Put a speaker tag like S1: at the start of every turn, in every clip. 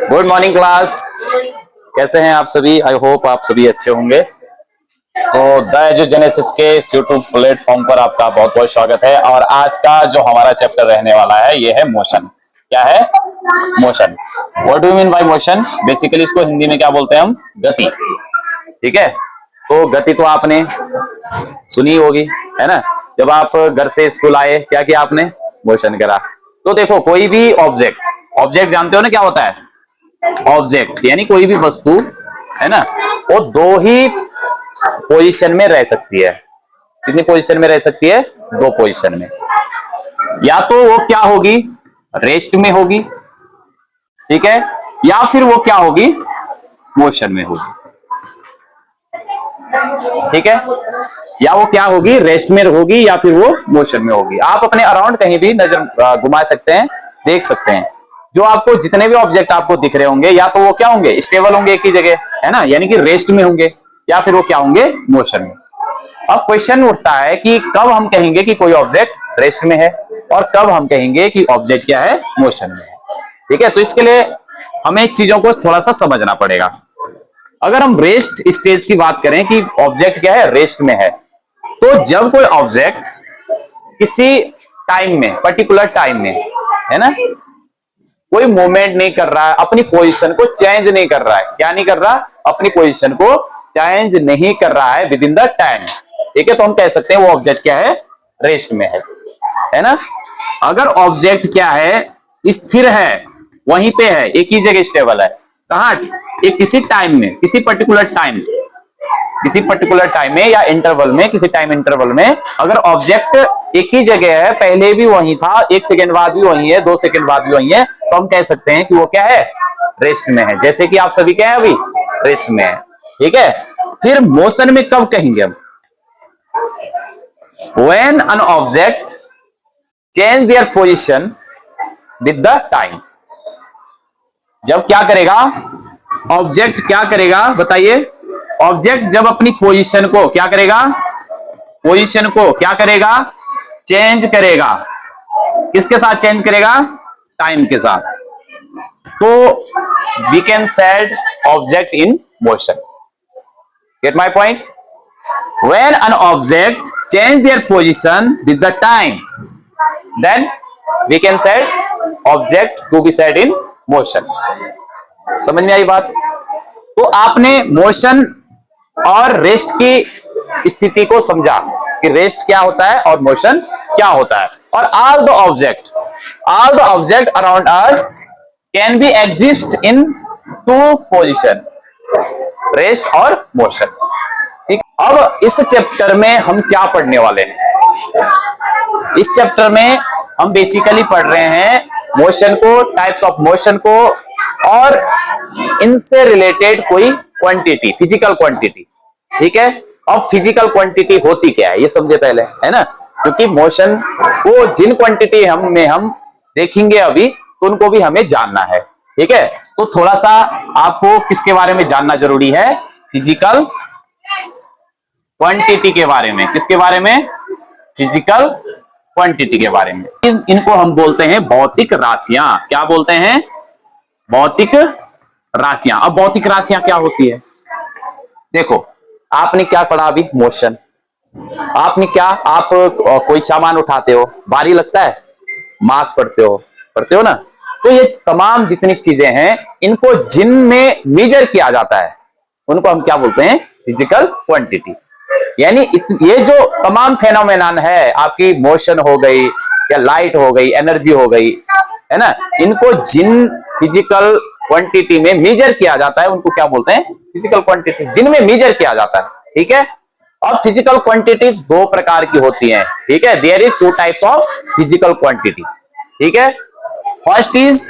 S1: Good morning class. कैसे हैं आप सभी? आई होप आप सभी अच्छे होंगे। तो द एजुजेनेसिस के इस यूट्यूब प्लेटफॉर्म पर आपका बहुत बहुत स्वागत है। और आज का जो हमारा चैप्टर रहने वाला है ये है मोशन। क्या है? Motion. What do you mean by motion? Basically इसको हिंदी में क्या बोलते हैं हम? गति। ठीक है। तो गति तो आपने सुनी होगी, है ना? जब आप घर से स्कूल आए क्या किया आपने? मोशन करा। तो देखो, कोई भी ऑब्जेक्ट, ऑब्जेक्ट जानते हो ना क्या होता है? ऑब्जेक्ट यानी कोई भी वस्तु, है ना, वो दो ही पोजीशन में रह सकती है। कितनी पोजीशन में रह सकती है? दो पोजीशन में। या तो वो क्या होगी? रेस्ट में होगी, ठीक है, या फिर वो क्या होगी? मोशन में होगी। ठीक है, या वो क्या होगी? रेस्ट में होगी या फिर वो मोशन में होगी। आप अपने अराउंड कहीं भी नजर घुमा सकते हैं, देख सकते हैं। जो आपको जितने भी ऑब्जेक्ट आपको दिख रहे होंगे, या तो वो क्या होंगे? स्टेबल होंगे एक ही जगह, है ना, यानी कि रेस्ट में होंगे, या फिर वो क्या होंगे? मोशन में। अब क्वेश्चन उठता है कि कब हम कहेंगे कि कोई ऑब्जेक्ट रेस्ट में है और कब हम कहेंगे कि ऑब्जेक्ट क्या है? मोशन में है। ठीक है, तो इसके लिए हमें चीजों को थोड़ा सा समझना पड़ेगा। अगर हम रेस्ट स्टेज की बात करें कि ऑब्जेक्ट क्या है? रेस्ट में है, तो जब कोई ऑब्जेक्ट किसी टाइम में, पर्टिकुलर टाइम में, है ना, कोई मूवमेंट नहीं कर रहा है, अपनी पोजीशन को चेंज नहीं कर रहा है, क्या नहीं कर रहा? अपनी पोजीशन को चेंज नहीं कर रहा है विद इन द टाइम। ठीक है, तो हम कह सकते हैं वो ऑब्जेक्ट क्या है? रेस्ट में है ना। अगर ऑब्जेक्ट क्या है? स्थिर है, वहीं पे है, एक ही जगह स्टेबल है, कहां? एक किसी टाइम में, किसी पर्टिकुलर टाइम में या इंटरवल में, किसी टाइम इंटरवल में अगर ऑब्जेक्ट एक ही जगह है, पहले भी वही था, 1 सेकेंड बाद भी वही है, 2 सेकेंड बाद भी वही है, तो हम कह सकते हैं कि वो क्या है? रेस्ट में है। जैसे कि आप सभी क्या है? अभी रेस्ट में है। ठीक है, फिर मोशन में कब कहेंगे हम? When an object change their position with the time. जब क्या करेगा ऑब्जेक्ट? क्या करेगा बताइए? ऑब्जेक्ट जब अपनी पोजीशन को क्या करेगा? पोजीशन को क्या करेगा? चेंज करेगा। किसके साथ चेंज करेगा? टाइम के साथ। तो we can said object in motion. Get my point? When an object change their position with the time, then we can said object to be said in motion. समझ में आई बात? तो आपने मोशन और रेस्ट की स्थिति को समझा कि रेस्ट क्या होता है और मोशन क्या होता है। और all the object around us can be exist in two position, rest और मोशन। ठीक, अब इस चैप्टर में हम क्या पढ़ने वाले हैं? इस चैप्टर में हम बेसिकली पढ़ रहे हैं मोशन को, टाइप्स ऑफ मोशन को, और इनसे रिलेटेड कोई क्वांटिटी, फिजिकल क्वांटिटी। ठीक है, अब फिजिकल क्वांटिटी होती क्या है ये समझे पहले, है ना, क्योंकि मोशन को जिन क्वांटिटी हम देखेंगे अभी, तो उनको भी हमें जानना है। ठीक है, तो थोड़ा सा आपको किसके बारे में जानना जरूरी है? फिजिकल क्वांटिटी के बारे में। किसके बारे में? फिजिकल क्वांटिटी के बारे में। इनको हम बोलते हैं भौतिक राशियां। क्या बोलते हैं? भौतिक राशियां। अब भौतिक राशियां क्या होती है? देखो, आपने क्या पढ़ा अभी? मोशन। आपने क्या, आप कोई सामान उठाते हो, भारी लगता है, मास पढ़ते हो ना। तो ये तमाम जितनी चीजें हैं, इनको जिनमें मेजर किया जाता है, उनको हम क्या बोलते हैं? Physical quantity. यानी ये जो तमाम फेनोमेनन है, आपकी मोशन हो गई या लाइट हो गई, एनर्जी हो गई, है ना, इनको जिन फिजिकल क्वांटिटी में मेजर किया जाता है, उनको क्या बोलते हैं? फिजिकल क्वांटिटी, जिनमें मेजर किया जाता है। ठीक है, और फिजिकल क्वांटिटी दो प्रकार की होती है। ठीक है, there is 2 types of physical quantity. ठीक है, first is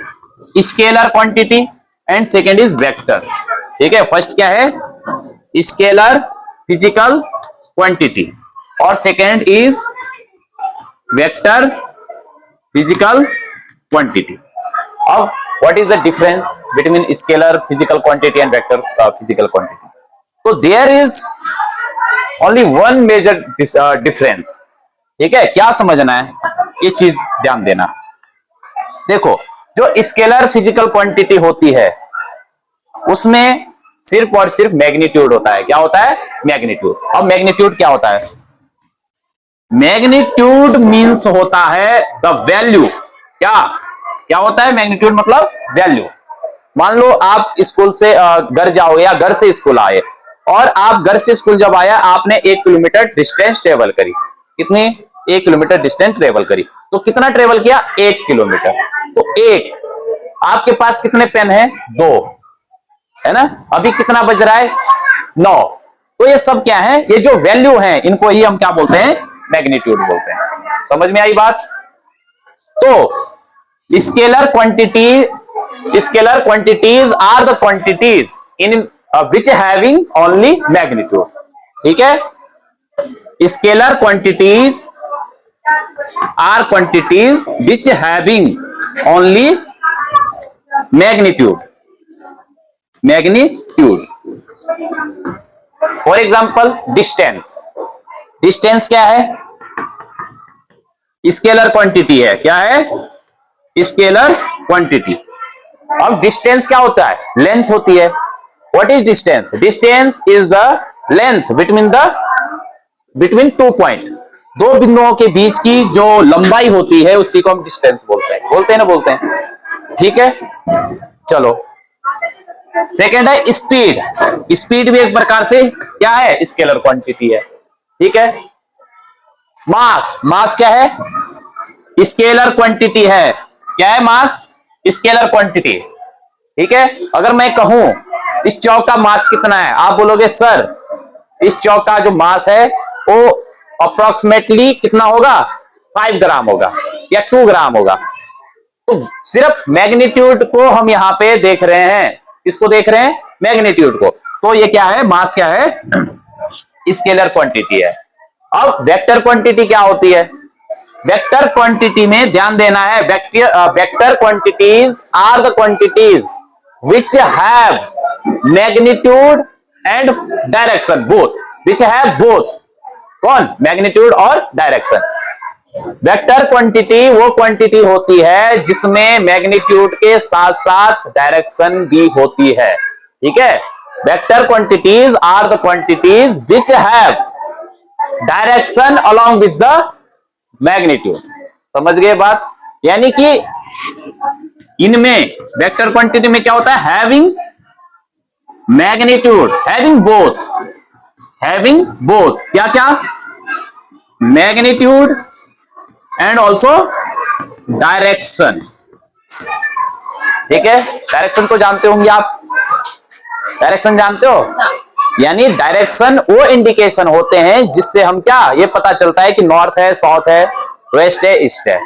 S1: scalar quantity and second is vector. ठीक है, फर्स्ट क्या है? स्केलर फिजिकल क्वांटिटी, और second is vector physical quantity. अब what is the difference between scalar physical quantity and vector physical quantity? So there is only one major difference. ठीक है, क्या समझना है? ये चीज ध्यान देना। देखो, जो स्केलर फिजिकल क्वांटिटी होती है, उसमें सिर्फ और सिर्फ मैग्नीट्यूड होता है। क्या होता है? मैग्नीट्यूड। अब मैग्नीट्यूड क्या होता है? मैग्नीट्यूड मीन्स होता है द वैल्यू। क्या क्या होता है मैग्नीट्यूड? मतलब वैल्यू। मान लो आप स्कूल से घर जाओगे या घर से स्कूल आए, और आप घर से स्कूल जब आया आपने 1 किलोमीटर डिस्टेंस ट्रेवल करी। कितनी? 1 किलोमीटर डिस्टेंस ट्रेवल करी। तो कितना ट्रेवल किया? 1 किलोमीटर। तो एक, आपके पास कितने पेन है? 2, है ना? अभी कितना बज रहा है? 9। तो ये सब क्या है? ये जो वैल्यू है इनको ही हम क्या बोलते हैं? मैग्नीट्यूड बोलते हैं। समझ में आई बात? तो scalar quantities are the quantities in which having only magnitude. ठीक है? Scalar quantities are quantities which having only magnitude. For example distance. Distance क्या है? स्केलर क्वांटिटी है। क्या है? Scalar quantity. अब डिस्टेंस क्या होता है? लेंथ होती है। What is distance? Distance is the length between 2 point. 2 बिंदुओं के बीच की जो लंबाई होती है उसी को हम डिस्टेंस बोलते हैं। बोलते हैं ना? बोलते हैं। ठीक है, चलो। सेकेंड है स्पीड। स्पीड भी एक प्रकार से क्या है? स्केलर क्वांटिटी है। ठीक है। मास क्या है? स्केलर क्वांटिटी है। क्या है? मास स्केलर क्वांटिटी। ठीक है। अगर मैं कहूं इस चौक का मास कितना है, आप बोलोगे सर इस चौक का जो मास है वो अप्रोक्सीमेटली कितना होगा? 5 ग्राम होगा या 2 ग्राम होगा। तो सिर्फ मैग्नीट्यूड को हम यहां पे देख रहे हैं। इसको देख रहे हैं? मैग्नीट्यूड को। तो ये क्या है? मास क्या है? स्केलर क्वांटिटी है। अब वेक्टर क्वांटिटी क्या होती है? वेक्टर क्वांटिटी में ध्यान देना है, vector quantities are the quantities which have magnitude and direction both. Which have both. कौन? मैग्नीट्यूड और डायरेक्शन। वेक्टर क्वांटिटी वो क्वांटिटी होती है जिसमें मैग्नीट्यूड के साथ साथ डायरेक्शन भी होती है। ठीक है। Vector quantities are the quantities which have direction along with the magnitude. समझ गए बात? यानी कि इनमें वेक्टर क्वांटिटी में क्या होता है? हैविंग मैग्नीट्यूड, हैविंग बोथ क्या क्या? Magnitude and also direction. ठीक है। डायरेक्शन को जानते होंगे आप? डायरेक्शन जानते हो? यानी डायरेक्शन वो इंडिकेशन होते हैं जिससे हम क्या ये पता चलता है कि नॉर्थ है, साउथ है, वेस्ट है, ईस्ट है।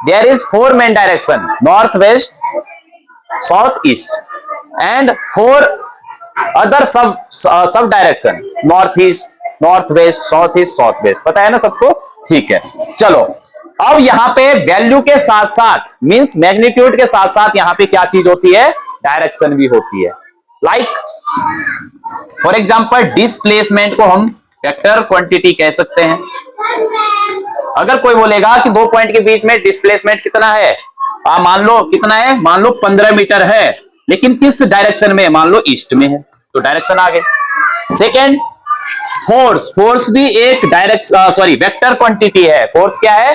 S1: There is 4 main direction, north, west, south, east, and 4 other sub direction, north east, north west, south east, south west. पता है ना सबको? ठीक है, चलो। अब यहां पे वैल्यू के साथ साथ मींस मैग्नीट्यूड के साथ साथ यहां पे क्या चीज होती है? डायरेक्शन भी होती है। लाइक फॉर एग्जाम्पल डिस्प्लेसमेंट को हम वेक्टर क्वांटिटी कह सकते हैं। अगर कोई बोलेगा कि 2 पॉइंट के बीच में डिस्प्लेसमेंट कितना है, मान लो कितना है? मान लो 15 मीटर है, लेकिन किस डायरेक्शन में? मान लो ईस्ट में है, तो डायरेक्शन आ गए। सेकेंड, फोर्स भी एक वेक्टर क्वांटिटी है। फोर्स क्या है?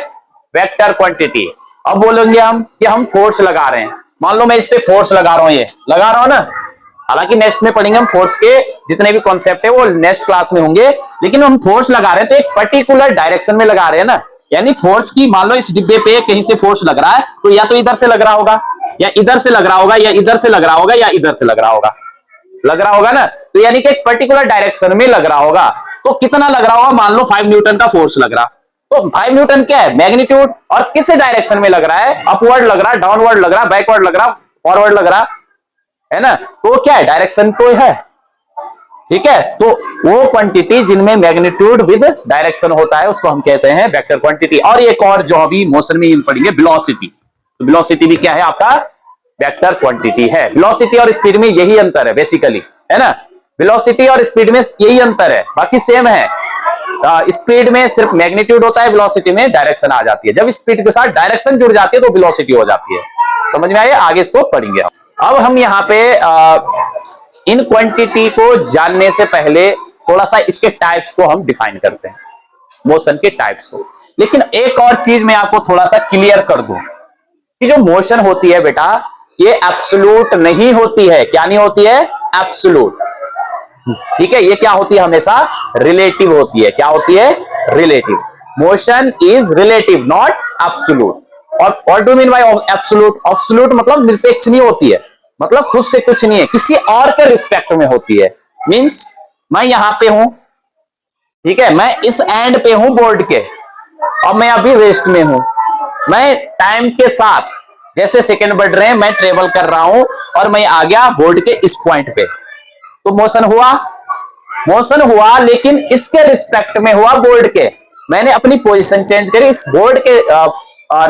S1: Vector quantity. अब बोलेंगे हम कि हम फोर्स लगा रहे हैं। मान लो मैं इस पे फोर्स लगा रहा हूं, ये लगा रहा हूं ना। हालांकि नेक्स्ट में पढ़ेंगे हम फोर्स के जितने भी कॉन्सेप्ट है वो नेक्स्ट क्लास में होंगे, लेकिन हम फोर्स लगा रहे हैं तो एक पर्टिकुलर डायरेक्शन में लगा रहे हैं ना। यानी फोर्स की मान लो इस डिब्बे पे कहीं से फोर्स लग रहा है तो या तो इधर से लग रहा होगा, या इधर से लग रहा होगा, या इधर से लग रहा होगा, या इधर से लग रहा होगा ना। तो यानी कि एक पर्टिकुलर डायरेक्शन में लग रहा होगा। तो कितना लग रहा होगा? मान लो 5 न्यूटन का फोर्स लग रहा, तो 5 न्यूटन क्या है? मैग्नीट्यूड। और किस डायरेक्शन में लग रहा है? अपवर्ड लग रहा, डाउनवर्ड लग रहा, बैकवर्ड लग रहा, फॉरवर्ड लग रहा, है ना। तो क्या है? डायरेक्शन तो है। ठीक है। तो वो क्वांटिटी जिनमें मैग्नीट्यूड विद डायरेक्शन होता है उसको हम कहते हैं वेक्टर क्वांटिटी। और एक और जो अभी मोशन में पढ़ेंगे, वेलोसिटी। तो वेलोसिटी भी क्या है? आपका वेक्टर क्वांटिटी है। वेलोसिटी और स्पीड में यही अंतर है बेसिकली, है ना। वेलोसिटी और स्पीड में यही अंतर है, बाकी सेम है। स्पीड में सिर्फ मैग्नीट्यूड होता है, वेलोसिटी में डायरेक्शन आ जाती है। जब स्पीड के साथ डायरेक्शन जुड़ जाती है तो वेलोसिटी हो जाती है। समझ में आया? आगे इसको पढ़ेंगे। अब हम यहाँ पे इन क्वांटिटी को जानने से पहले थोड़ा सा इसके टाइप्स को हम डिफाइन करते हैं, मोशन के टाइप्स को। लेकिन एक और चीज मैं आपको थोड़ा सा क्लियर कर दूं कि जो मोशन होती है बेटा, ये एब्सोल्यूट नहीं होती है। क्या नहीं होती है? एब्सोल्यूट। ठीक है, ये क्या होती है? हमेशा रिलेटिव होती है। क्या होती है? Relative. Motion is relative, not absolute. और what do mean by absolute? Absolute मतलब निरपेक्ष नहीं होती है, मतलब खुद से कुछ नहीं है, किसी और के रिस्पेक्ट में होती है। मींस मैं यहां पे हूं, ठीक है, मैं इस एंड पे हूं बोर्ड के, और मैं अभी रेस्ट में हूं। मैं टाइम के साथ जैसे सेकंड बढ़ रहे हैं मैं ट्रेवल कर रहा हूं, और मैं आ गया बोर्ड के इस पॉइंट पे, तो मोशन हुआ। मोशन हुआ लेकिन इसके रिस्पेक्ट में हुआ बोर्ड के। मैंने अपनी पोजीशन चेंज करी, इस बोर्ड के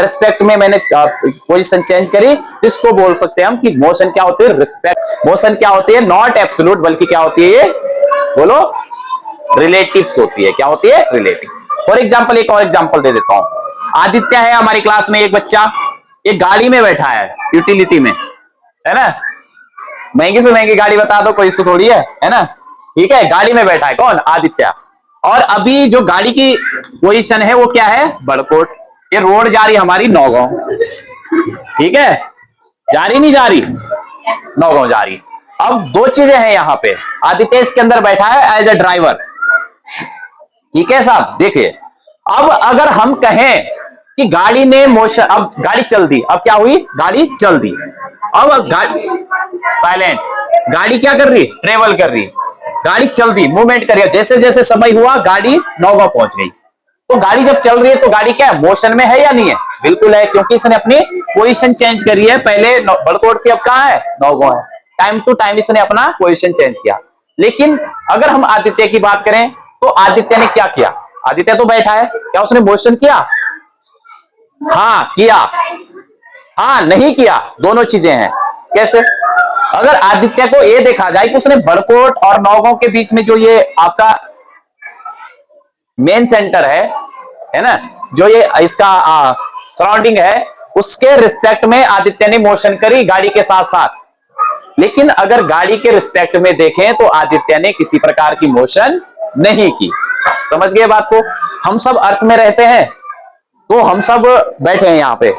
S1: रिस्पेक्ट में मैंने पोजीशन चेंज करी। इसको बोल सकते हैं हम कि मोशन क्या होती है? रिस्पेक्ट। मोशन क्या होती है? नॉट एब्सोल्यूट, बल्कि क्या होती है? ये बोलो, रिलेटिव्स होती है। क्या होती है? रिलेटिव। फॉर एग्जाम्पल, एक और एग्जाम्पल दे देता हूं। आदित्य है हमारी क्लास में एक बच्चा, एक गाड़ी में बैठा है, यूटिलिटी में, है ना। महंगी से महंगी गाड़ी बता दो, कोई इशू थोड़ी है ना। ठीक है, गाड़ी में बैठा है कौन? आदित्य। और अभी जो गाड़ी की पोजीशन है वो क्या है? बड़कोट। ये रोड जा रही हमारी नौगांव, ठीक है, जा रही नहीं जा रही? नौगांव जा रही। अब दो चीजें हैं यहाँ पे। आदित्य इसके अंदर बैठा है एज ए ड्राइवर, ठीक है साहब। देखिए, अब अगर हम कहें कि गाड़ी ने मोशन, अब गाड़ी चल दी, अब क्या हुई? गाड़ी चल दी। अब गाड़ी साइलेंट, गाड़ी क्या कर रही? ट्रेवल कर रही। गाड़ी चल दी, मूवमेंट कर रही है। जैसे जैसे समय हुआ गाड़ी नौगांव पहुंच गई। तो गाड़ी जब चल रही है तो गाड़ी क्या है? मोशन में है या नहीं है? बिल्कुल है, क्योंकि इसने अपनी पोजीशन चेंज करी है। पहले बड़कोट की, अब कहां है? नौगांव है। टाइम टू टाइम इसने अपना पोजीशन चेंज किया। लेकिन अगर हम आदित्य की बात करें तो आदित्य ने क्या किया? आदित्य तो बैठा है, क्या उसने मोशन किया? हाँ किया, हाँ नहीं किया, दोनों चीजें हैं। कैसे? अगर आदित्य को ये देखा जाए कि उसने बड़कोट और नौगांव के बीच में जो ये आपका मेन सेंटर है ना, जो ये इसका सराउंडिंग है, उसके रिस्पेक्ट में आदित्य ने मोशन करी गाड़ी के साथ साथ। लेकिन अगर गाड़ी के रिस्पेक्ट में देखें तो आदित्य ने किसी प्रकार की मोशन नहीं की। समझ गए बात को? हम सब अर्थ में रहते हैं, तो हम सब बैठे हैं यहां पे।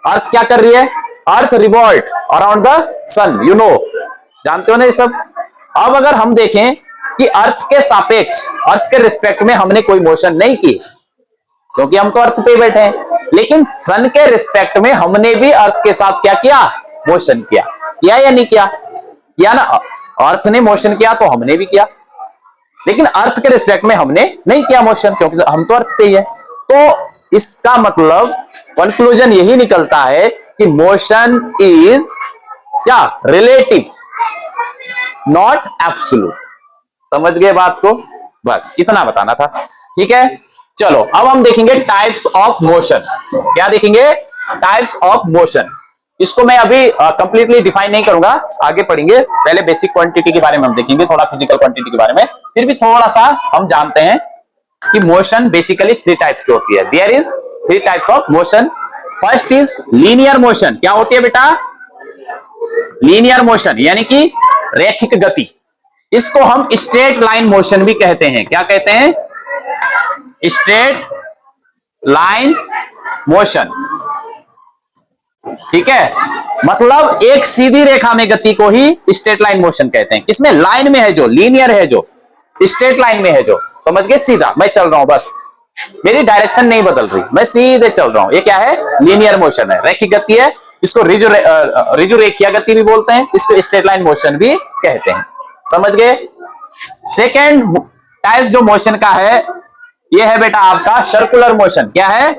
S1: अर्थ क्या कर रही है? Earth revolve around the sun, you know, जानते हो ना ये सब। अब अगर हम देखें कि अर्थ के सापेक्ष, अर्थ के रिस्पेक्ट में हमने कोई मोशन नहीं की, क्योंकि हम तो अर्थ पे बैठे हैं। लेकिन सन के रिस्पेक्ट में हमने भी अर्थ के साथ क्या किया? मोशन किया। किया या नहीं किया? किया ना। अर्थ ने मोशन किया तो हमने भी किया, लेकिन अर्थ के रिस्पेक्ट में हमने नहीं किया मोशन, क्योंकि हम तो अर्थ पे ही है। तो इसका मतलब कंक्लूजन यही निकलता है कि मोशन इज क्या? Relative, not absolute. समझ गए बात को? बस इतना बताना था, ठीक है। चलो अब हम देखेंगे टाइप्स ऑफ मोशन। क्या देखेंगे? Types of motion. इसको मैं अभी कंप्लीटली डिफाइन नहीं करूंगा, आगे पढ़ेंगे। पहले बेसिक क्वांटिटी के बारे में हम देखेंगे, थोड़ा फिजिकल क्वांटिटी के बारे में, फिर भी थोड़ा सा हम जानते हैं कि मोशन बेसिकली 3 टाइप्स की होती है। There is 3 types of motion. First is linear motion. क्या होती है बेटा? लीनियर मोशन, यानी कि रैखिक गति। इसको हम स्ट्रेट लाइन मोशन भी कहते हैं। क्या कहते हैं? स्ट्रेट लाइन मोशन, ठीक है। मतलब एक सीधी रेखा में गति को ही स्ट्रेट लाइन मोशन कहते हैं। किसमें? लाइन में है, जो लीनियर है, जो स्ट्रेट लाइन में है, जो समझ गए, सीधा मैं चल रहा हूं, बस मेरी डायरेक्शन नहीं बदल रही, मैं सीधे चल रहा हूं। ये क्या है? लीनियर मोशन है, रैखिक गति है। इसको रिजु रेखीय गति भी बोलते हैं, इसको स्ट्रेट लाइन मोशन भी कहते हैं। समझ गए? सेकेंड टाइप जो मोशन का है, ये है बेटा आपका सर्कुलर मोशन। क्या है?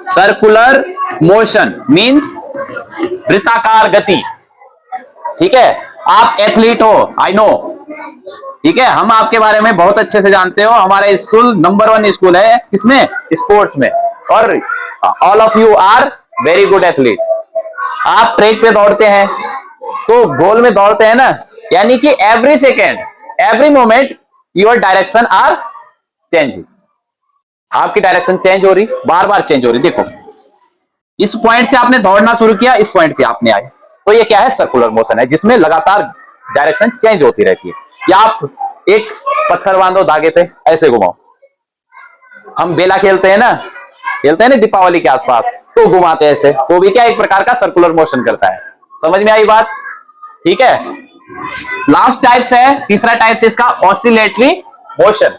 S1: सर्कुलर मोशन मींस वृत्ताकार गति, ठीक है। आप एथलीट हो, आई नो, ठीक है, हम आपके बारे में बहुत अच्छे से जानते हो। हमारा स्कूल नंबर 1 स्कूल है, किसमें? स्पोर्ट्स में। और all of you are very good athlete. आप ट्रैक पे दौड़ते हैं तो गोल में दौड़ते हैं ना, यानी कि every second, every moment your direction are changing. आपकी डायरेक्शन चेंज हो रही, बार बार चेंज हो रही। देखो, इस पॉइंट से आपने दौड़ना शुरू किया, इस पॉइंट से आपने आए, तो ये क्या है? सर्कुलर मोशन है, जिसमें लगातार डायरेक्शन चेंज होती रहती है। या आप एक पत्थर बांधो धागे पे, ऐसे घुमाओ, हम बेला खेलते हैं ना, दीपावली के आसपास, तो घुमाते हैं ऐसे, वो भी क्या एक प्रकार का सर्कुलर मोशन करता है। समझ में आई बात? ठीक है। लास्ट टाइप्स है, तीसरा टाइप्स है इसका ऑसिलेटरी मोशन।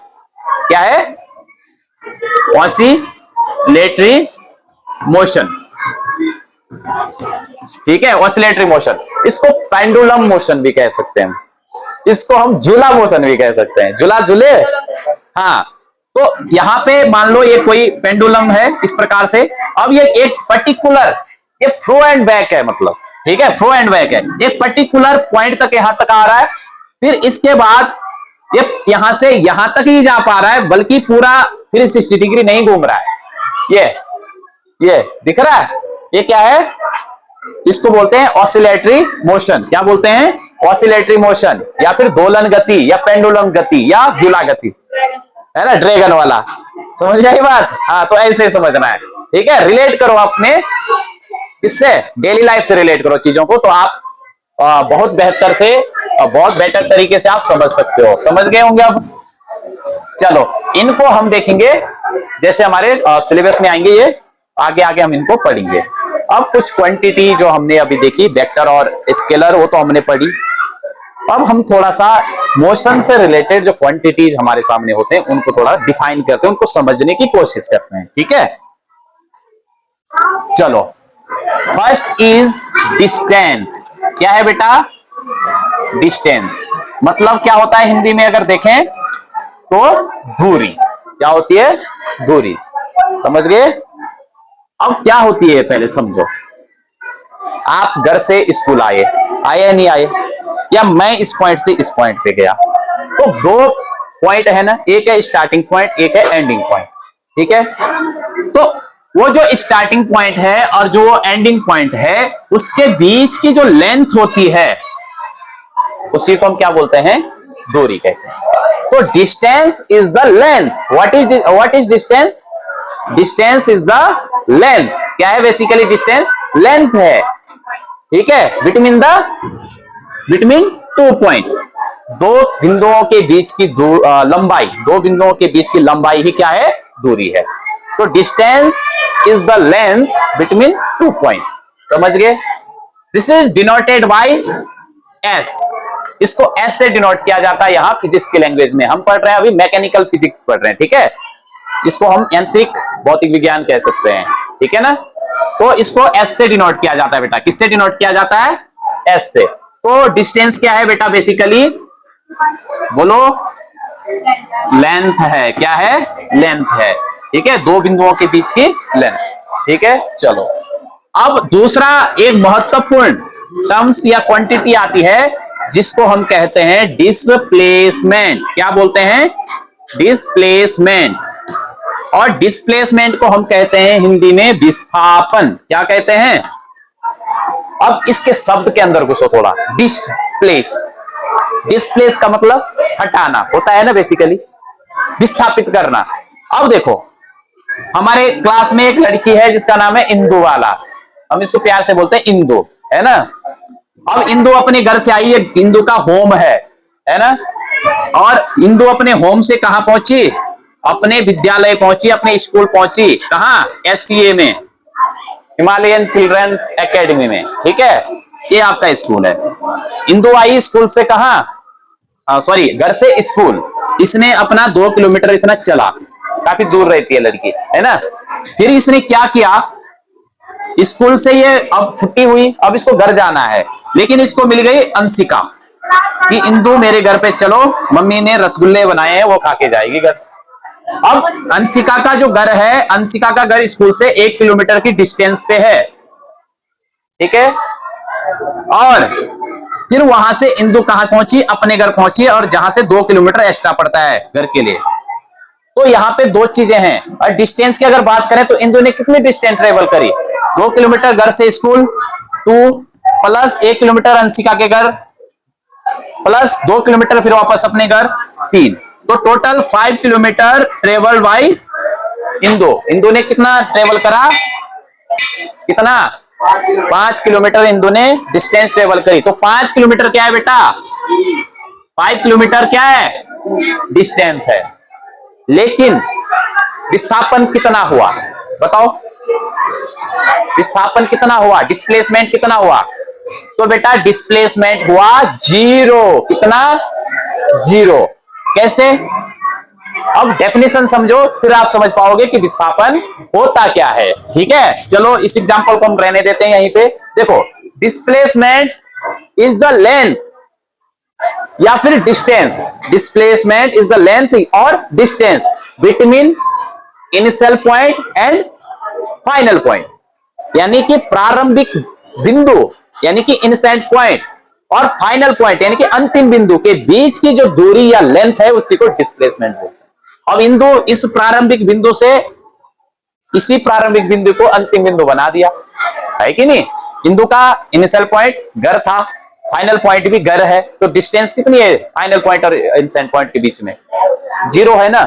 S1: क्या है? Oscillatory motion. ठीक है, ऑसिलेटरी मोशन, इसको पेंडुलम मोशन भी कह सकते हैं, इसको हम झूला मोशन भी कह सकते हैं, झूला झूले। हाँ, तो यहां पे मान लो ये कोई पेंडुलम है इस प्रकार से, अब ये एक पर्टिकुलर, ये फ्रो एंड बैक है, मतलब ठीक है, फ्रो एंड बैक है, एक पर्टिकुलर पॉइंट तक यहां तक आ रहा है, फिर इसके बाद ये यहां से यहां तक ही जा पा रहा है, बल्कि पूरा 360 डिग्री नहीं घूम रहा है। ये दिख रहा है, ये क्या है? इसको बोलते हैं ऑसिलेटरी मोशन। क्या बोलते हैं? ऑसिलेटरी मोशन, या फिर दोलन गति, या पेंडुलम गति, या झूला गति, है ना, ड्रैगन वाला। समझ गई बात? हाँ, तो ऐसे समझना है। ठीक है, रिलेट करो अपने इससे, डेली लाइफ से रिलेट करो चीजों को, तो आप बहुत बेहतर से, बहुत बेटर तरीके से आप समझ सकते हो। समझ गए होंगे अब? चलो, इनको हम देखेंगे जैसे हमारे सिलेबस में आएंगे, ये आगे आगे हम इनको पढ़ेंगे। अब कुछ क्वांटिटी जो हमने अभी देखी, वेक्टर और स्केलर, वो तो हमने पढ़ी। अब हम थोड़ा सा मोशन से रिलेटेड जो क्वांटिटीज हमारे सामने होते हैं उनको थोड़ा डिफाइन करते हैं, उनको समझने की कोशिश करते हैं। ठीक है, चलो। First is distance. क्या है बेटा? डिस्टेंस मतलब क्या होता है हिंदी में अगर देखें तो दूरी। क्या होती है? दूरी। समझ गए? अब क्या होती है पहले समझो। आप घर से स्कूल आए या नहीं आए, या मैं इस पॉइंट से इस पॉइंट पे गया, तो दो पॉइंट है ना, एक है स्टार्टिंग पॉइंट, एक है एंडिंग पॉइंट। ठीक है, तो वो जो स्टार्टिंग पॉइंट है और जो एंडिंग पॉइंट है, उसके बीच की जो लेंथ होती है उसी को हम क्या बोलते हैं? दूरी कहते हैं। तो distance is the length. What is distance? Distance is the length. क्या है बेसिकली? डिस्टेंस लेंथ है। ठीक है, बिटवीन टू पॉइंट, दो बिंदुओं के बीच की लंबाई, दो बिंदुओं के बीच की लंबाई ही क्या है? दूरी है। तो distance is the length between two point. समझ गए? This is denoted by S. इसको एस से डिनोट किया जाता है यहां फिजिक्स की लैंग्वेज में। हम पढ़ रहे हैं अभी मैकेनिकल फिजिक्स पढ़ रहे हैं। ठीक है, इसको हम यांत्रिक भौतिक विज्ञान कह सकते हैं। ठीक है ना, तो इसको एस से डिनोट किया जाता है बेटा। किससे डिनोट किया जाता है? एस से। तो डिस्टेंस क्या है बेटा? बेसिकली बोलो, लेंथ है। क्या है? लेंथ है। ठीक है, दो बिंदुओं के बीच की लेंथ। ठीक है, चलो। अब दूसरा एक महत्वपूर्ण टर्म्स या क्वांटिटी आती है जिसको हम कहते हैं डिस्प्लेसमेंट। क्या बोलते हैं? डिस्प्लेसमेंट। और डिस्प्लेसमेंट को हम कहते हैं हिंदी में विस्थापन। क्या कहते हैं? अब इसके शब्द के अंदर घुसो थोड़ा। डिस्प्लेस, डिस्प्लेस का मतलब हटाना होता है ना, बेसिकली विस्थापित करना। अब देखो, हमारे क्लास में एक लड़की है जिसका नाम है इंदु वाला, हम इसको प्यार से बोलते हैं इंदु, है ना। अब इंदु अपने घर से आई, ये इंदु का होम है ना। और इंदु अपने होम से कहां पहुंची? अपने विद्यालय पहुंची, अपने स्कूल पहुंची। कहां? एससीए में, हिमालयन चिल्ड्रन एकेडमी में। ठीक है, ये आपका स्कूल है। इंदु आई स्कूल से, कहां? सॉरी, घर से स्कूल। इसने अपना 2 किलोमीटर इसने चला, काफी दूर रहती है लड़की, है ना। फिर इसने क्या किया? स्कूल से ये अब छुट्टी हुई, अब इसको घर जाना है, लेकिन इसको मिल गई अंशिका कि इंदु मेरे घर पे चलो, मम्मी ने रसगुल्ले बनाए हैं, वो खा के जाएगी घर। अब अंशिका का जो घर है, अंशिका का घर स्कूल से 1 किलोमीटर की डिस्टेंस पे है। ठीक है, और फिर वहां से इंदु कहां पहुंची? अपने घर पहुंची, और जहां से 2 किलोमीटर एक्स्ट्रा पड़ता है घर के लिए। तो यहाँ पे दो चीजें हैं। और डिस्टेंस की अगर बात करें तो इंदु ने कितनी डिस्टेंस ट्रेवल करी? 2 किलोमीटर घर से स्कूल, 2 प्लस 1 किलोमीटर अंशिका के घर, प्लस 2 किलोमीटर फिर वापस अपने घर, 3। तो total 5 kilometre travel by Indu. Indu ने कितना ट्रेवल करा? कितना? 5 किलोमीटर इंदु ने डिस्टेंस ट्रेवल करी। तो 5 किलोमीटर क्या है बेटा? 5 किलोमीटर क्या है? डिस्टेंस है। लेकिन विस्थापन कितना हुआ बताओ? विस्थापन कितना हुआ? डिस्प्लेसमेंट कितना हुआ? तो बेटा डिस्प्लेसमेंट हुआ 0। कितना? 0। कैसे? अब डेफिनेशन समझो, फिर आप समझ पाओगे कि विस्थापन होता क्या है। ठीक है, चलो इस एग्जांपल को हम रहने देते हैं यहीं पे। देखो, डिस्प्लेसमेंट इज द लेंथ या फिर distance. Displacement is the length और distance between initial point and final point, यानी कि प्रारंभिक बिंदु यानी कि इनिशियल पॉइंट और फाइनल पॉइंट यानी कि अंतिम बिंदु के बीच की जो दूरी या लेंथ है उसी को डिस्प्लेसमेंट बोलते हैं। अब इंदु इस प्रारंभिक बिंदु से इसी प्रारंभिक बिंदु को अंतिम बिंदु बना दिया, है कि नहीं? इंदु का इनिशियल पॉइंट घर था, फाइनल पॉइंट भी घर है, तो डिस्टेंस कितनी है फाइनल पॉइंट और इनिशियल पॉइंट के बीच में? 0 है ना।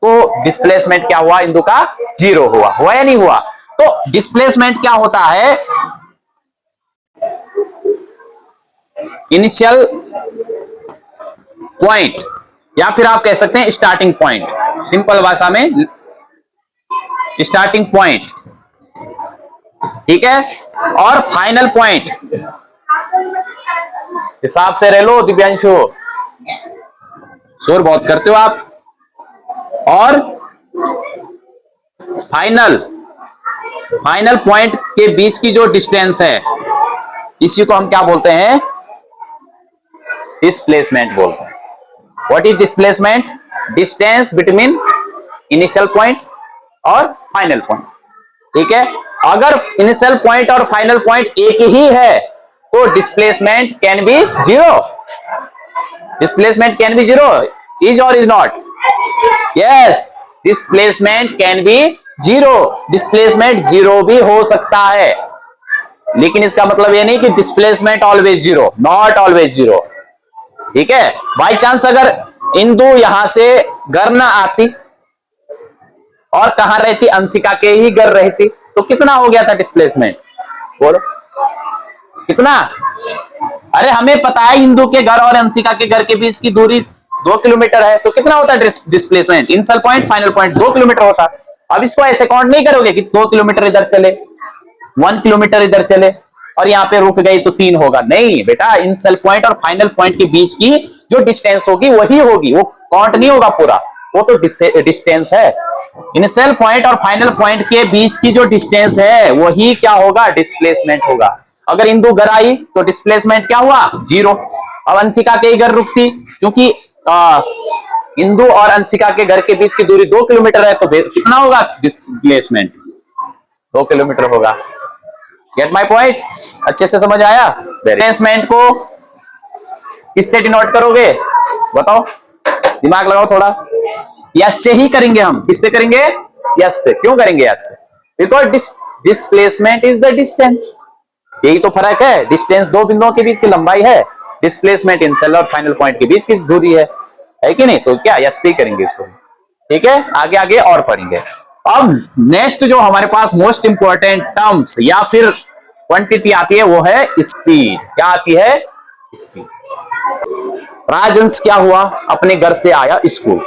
S1: तो डिस्प्लेसमेंट क्या हुआ? इंदु का 0 हुआ या नहीं हुआ? तो डिस्प्लेसमेंट क्या होता है? इनिशियल पॉइंट या फिर आप कह सकते हैं स्टार्टिंग पॉइंट, सिंपल भाषा में स्टार्टिंग पॉइंट, ठीक है, और फाइनल पॉइंट। हिसाब से रह लो दिव्यांशु, शोर बहुत करते हो आप। और फाइनल पॉइंट के बीच की जो डिस्टेंस है इसी को हम क्या बोलते हैं? डिस्प्लेसमेंट बोलते हैं। What is displacement? Distance between initial point और फाइनल पॉइंट। ठीक है, अगर इनिशियल पॉइंट और फाइनल पॉइंट एक ही है तो displacement can be 0। Displacement can be 0, is और is not? Yes, displacement can be 0। Displacement 0 भी हो सकता है, लेकिन इसका मतलब ये नहीं कि डिस्प्लेसमेंट ऑलवेज 0, नॉट ऑलवेज 0। ठीक है, बाई चांस अगर इंदु यहां से घर ना आती और कहां रहती? अंशिका के ही घर रहती, तो कितना हो गया था डिस्प्लेसमेंट? बोलो कितना? अरे हमें पता है इंदु के घर और अंशिका के घर के बीच की दूरी 2 किलोमीटर है, तो कितना होता है displacement? Initial point final point 2 kilometre होता। अब इसको ऐसे काउंट नहीं करोगे कि 2 किलोमीटर इधर चले, 1 किलोमीटर इधर चले और यहाँ पे रुक गई तो 3 होगा। नहीं बेटा, इनिशियल पॉइंट और फाइनल पॉइंट के बीच की जो डिस्टेंस होगी वही होगी, वो काउंट नहीं होगा पूरा, वो तो डिस्टेंस है। इनिशियल पॉइंट और फाइनल पॉइंट के बीच की जो डिस्टेंस है वही क्या होगा? डिस्प्लेसमेंट होगा। अगर इंदु घर आई तो डिस्प्लेसमेंट क्या हुआ? 0। अब अंशिका के घर रुकती, क्योंकि इंदु और अंशिका के घर के बीच की दूरी 2 किलोमीटर है, तो कितना होगा डिस्प्लेसमेंट? 2 किलोमीटर होगा। Get my point? अच्छे से समझ आया? डिस्प्लेसमेंट को किससे डिनोट करोगे बताओ? दिमाग लगाओ थोड़ा। यस से ही करेंगे हम। किससे करेंगे? यस से। क्यों करेंगे यस से? Because displacement is the distance. यही तो फर्क है, डिस्टेंस दो बिंदुओं के बीच की लंबाई है, डिस्प्लेसमेंट इनिशियल और फाइनल पॉइंट के बीच की दूरी है कि नहीं? तो क्या यस से ही करेंगे इसको। ठीक है, आगे आगे और पढ़ेंगे। अब नेक्स्ट जो हमारे पास मोस्ट इंपॉर्टेंट टर्म्स या फिर क्वांटिटी आती है वो है स्पीड। क्या आती है? स्पीड। राजहंस क्या हुआ? अपने घर से आया स्कूल,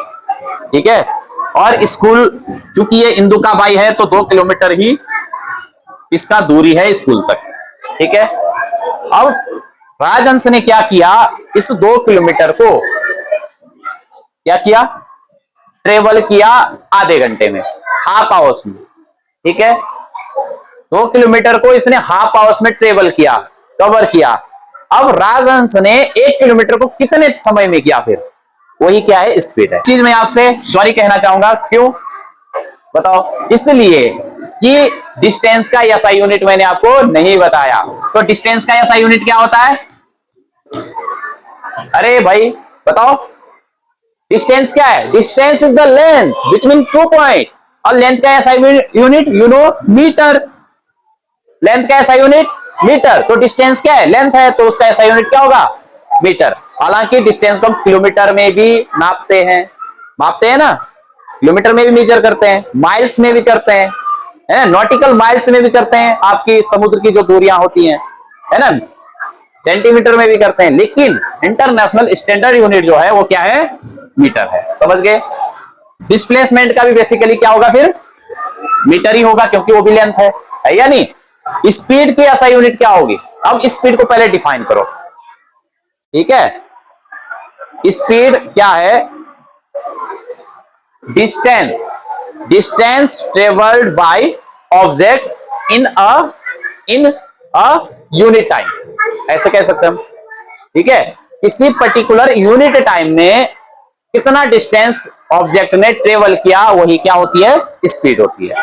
S1: ठीक है, और स्कूल चूंकि ये इंदु का भाई है तो 2 किलोमीटर ही इसका दूरी है स्कूल तक। ठीक है, अब राजहंस ने क्या किया? इस 2 किलोमीटर को क्या किया? ट्रेवल किया आधे घंटे में, हाफ आवर्स में। ठीक है, 2 किलोमीटर को इसने हाफ आवर्स में ट्रेवल किया, कवर किया। अब राजहंस ने 1 किलोमीटर को कितने समय में किया? फिर वही क्या है? स्पीड है। चीज मैं आपसे सॉरी कहना चाहूंगा, क्यों बताओ? इसलिए कि डिस्टेंस का एसआई यूनिट मैंने आपको नहीं बताया। तो डिस्टेंस का एसआई यूनिट क्या होता है? अरे भाई बताओ, डिस्टेंस क्या है? Distance is the length between 2 point. और लेंथ का SI unit you know metre. Length का एसआई यूनिट मीटर। तो डिस्टेंस क्या है? लेंथ है, तो उसका एसआई यूनिट क्या होगा? मीटर। हालांकि डिस्टेंस को हम किलोमीटर में भी मापते हैं ना, किलोमीटर में भी मेजर करते हैं, माइल्स में भी करते हैं, है ना, नॉटिकल माइल्स में भी करते हैं, आपकी समुद्र की जो दूरियां होती हैं, है ना, सेंटीमीटर में भी करते हैं, लेकिन इंटरनेशनल स्टैंडर्ड यूनिट जो है वो क्या है, मीटर है। समझ गए। डिस्प्लेसमेंट का भी बेसिकली क्या होगा, फिर मीटर ही होगा, क्योंकि वो भी लेंथ है या नहीं। स्पीड की ऐसा यूनिट क्या होगी। अब स्पीड को पहले डिफाइन करो, ठीक है। स्पीड क्या है, distance travelled by object in a unit time, ऐसे कह सकते हैं हम, ठीक है। किसी पर्टिकुलर यूनिट टाइम में कितना डिस्टेंस ऑब्जेक्ट ने ट्रेवल किया, वही क्या होती है, स्पीड होती है।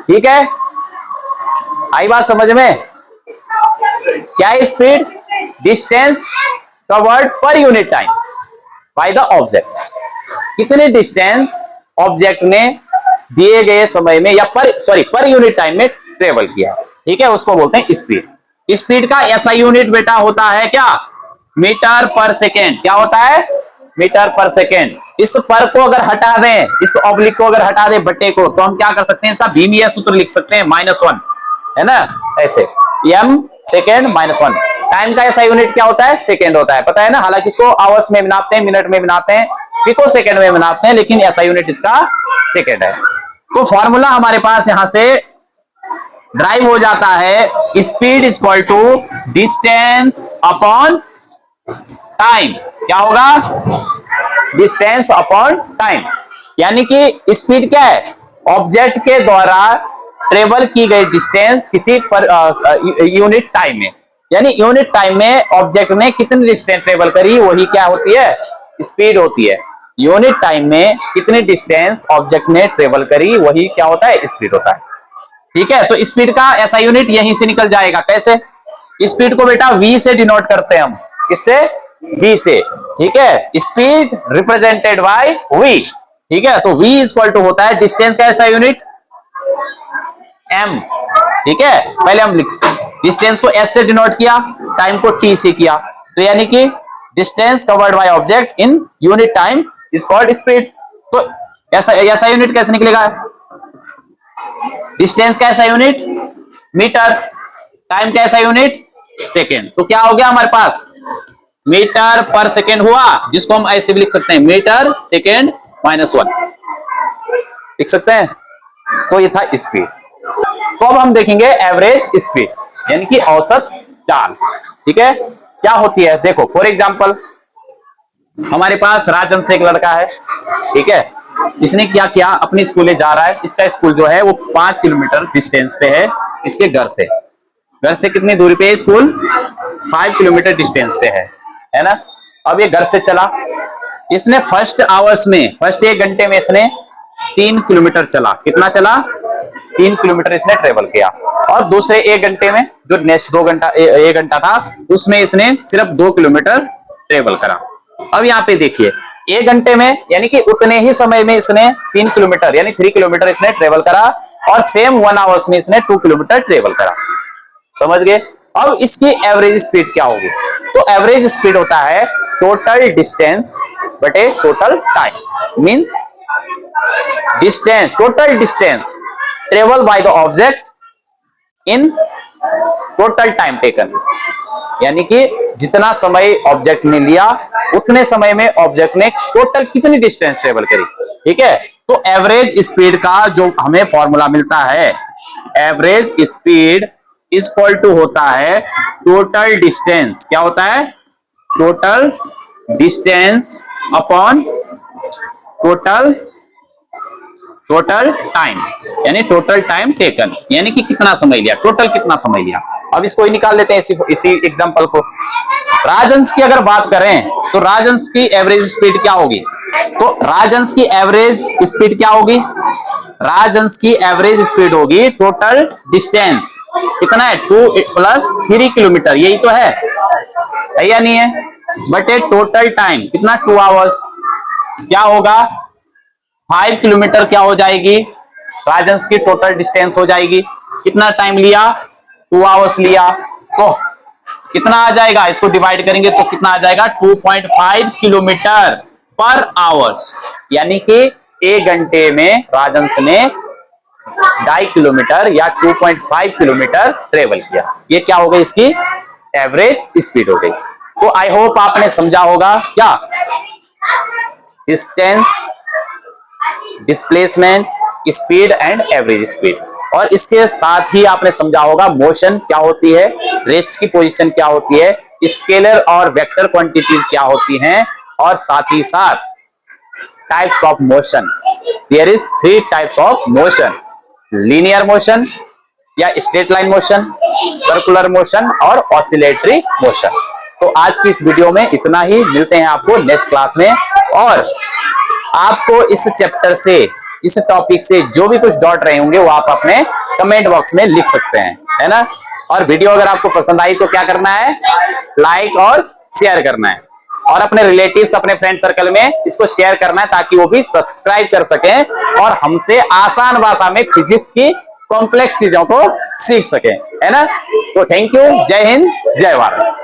S1: ठीक है, आई बात समझ में। क्या है speed, distance covered per unit time by the object, कितने डिस्टेंस ऑब्जेक्ट ने दिए गए समय में या पर यूनिट टाइम में ट्रेवल किया, ठीक है, उसको बोलते हैं स्पीड। स्पीड का ऐसा यूनिट बेटा होता है क्या, मीटर पर सेकेंड। क्या होता है, मीटर पर सेकेंड। इस पर को अगर हटा दें, इस ऑब्लिक को अगर हटा दें बट्टे को, तो हम क्या कर सकते हैं, इसका भीमीय सूत्र लिख सकते हैं, -1, है ना, ऐसे m सेकेंड -1। टाइम का ऐसा यूनिट क्या होता है, सेकेंड होता है, पता है ना। हालांकि इसको आवर्स में नापते हैं, मिनट में नापते हैं, पिको सेकेंड में नापते हैं, लेकिन ऐसा यूनिट इसका सेकेंड है। तो फॉर्मूला हमारे पास यहां से ड्राइव हो जाता है, speed is equal to distance upon time. क्या होगा, डिस्टेंस अपॉन टाइम। यानी कि स्पीड क्या है, ऑब्जेक्ट के द्वारा ट्रेवल की गई डिस्टेंस किसी पर यूनिट टाइम में, यानी यूनिट टाइम में ऑब्जेक्ट ने कितनी डिस्टेंस ट्रेवल करी, वही क्या होती है, स्पीड होती है। यूनिट टाइम में कितनी डिस्टेंस ऑब्जेक्ट ने ट्रेवल करी, वही क्या होता है, स्पीड होता है। ठीक है, तो स्पीड का ऐसा यूनिट यहीं से निकल जाएगा। कैसे, स्पीड को बेटा v से डिनोट करते हैं हम, किससे, v से, ठीक है। स्पीड रिप्रेजेंटेड बाय v, ठीक है। तो v इज इक्वल टू होता है डिस्टेंस का ऐसा यूनिट m, ठीक है। पहले हम डिस्टेंस को s से डिनोट किया, टाइम को t से किया, तो यानी कि distance covered by object in unit time is called speed. तो ऐसा यूनिट कैसे निकलेगा, डिस्टेंस का ऐसा यूनिट मीटर, टाइम का ऐसा यूनिट सेकेंड। तो क्या हो गया हमारे पास, मीटर पर सेकेंड हुआ, जिसको हम ऐसे भी लिख सकते हैं, मीटर सेकेंड -1 लिख सकते हैं। तो ये था स्पीड। तो अब हम देखेंगे एवरेज स्पीड, यानी कि औसत चाल, ठीक है, क्या होती है। देखो फॉर एग्जांपल, हमारे पास राजन से एक लड़का है, ठीक है। इसने क्या किया, अपनी स्कूले जा रहा है। इसका स्कूल जो है वो 5 किलोमीटर डिस्टेंस पे है इसके घर से। घर से कितनी दूरी पे है स्कूल, 5 किलोमीटर डिस्टेंस पे है ना। अब ये घर से चला, इसने फर्स्ट आवर्स में, फर्स्ट 1 घंटे में इसने 3 किलोमीटर चला। कितना चला, 3 किलोमीटर इसने ट्रेवल किया। और दूसरे 1 घंटे में, जो नेक्स्ट 2 घंटा 1 घंटा था, उसमें इसने सिर्फ 2 किलोमीटर ट्रेवल करा। अब यहाँ पे देखिए, 1 घंटे में यानी कि उतने ही समय में इसने 3 किलोमीटर यानी 3 किलोमीटर इसने ट्रेवल करा, और सेम 1 आवर्स में इसने 2 किलोमीटर ट्रेवल करा। समझ गए। अब इसकी एवरेज स्पीड क्या होगी, तो एवरेज स्पीड होता है टोटल डिस्टेंस बटे total time. Means distance, total distance travel by the object in total time taken, यानी कि जितना समय ऑब्जेक्ट ने लिया, उतने समय में ऑब्जेक्ट ने टोटल कितनी डिस्टेंस ट्रेवल करी, ठीक है। तो एवरेज स्पीड का जो हमें फॉर्मूला मिलता है, average speed is equal to होता है टोटल डिस्टेंस। क्या होता है, total distance upon total time, यानी टोटल टाइम टेकन, यानी कि कितना समय लिया, टोटल कितना समय लिया। अब इसको ही निकाल लेते हैं, इसी एग्जांपल को। राजंस की अगर बात करें, तो राजंस की एवरेज स्पीड क्या होगी, तो राजंस की एवरेज स्पीड क्या होगी, राजंस की एवरेज स्पीड होगी टोटल डिस्टेंस, कितना है, 2 + 3 किलोमीटर, यही तो है या नहीं है, बटे टोटल टाइम कितना, 2 आवर्स। क्या होगा, 5 किलोमीटर क्या हो जाएगी, राजंस की टोटल डिस्टेंस हो जाएगी। कितना टाइम लिया, 2 आवर्स लिया, तो कितना आ जाएगा, इसको डिवाइड करेंगे तो कितना आ जाएगा, 2.5 किलोमीटर पर आवर्स। यानी कि 1 घंटे में राजंस ने 2.5 किलोमीटर या 2.5 किलोमीटर ट्रेवल किया। ये क्या हो गई, इसकी एवरेज स्पीड हो गई। तो आई होप आपने समझा होगा क्या, distance, displacement, speed and average speed. और इसके साथ ही आपने समझा होगा मोशन क्या होती है, रेस्ट की पोजीशन क्या होती है, स्केलर और वेक्टर क्वांटिटीज क्या होती हैं, और साथ ही साथ types of motion. There is 3 types of motion, linear motion या straight line motion, circular motion और ऑसिलेटरी मोशन। तो आज की इस वीडियो में इतना ही, मिलते हैं आपको नेक्स्ट क्लास में। और आपको इस चैप्टर से, इस टॉपिक से जो भी कुछ डाउट रहे होंगे वो आप अपने कमेंट बॉक्स में लिख सकते हैं, है ना। और वीडियो अगर आपको पसंद आई तो क्या करना है, लाइक और शेयर करना है, और अपने रिलेटिव्स, अपने फ्रेंड सर्कल में इसको शेयर करना है ताकि वो भी सब्सक्राइब कर सकें और हमसे आसान भाषा में फिजिक्स की कॉम्प्लेक्स चीजों को सीख सकें, है ना। तो थैंक यू, जय हिंद, जय भारत।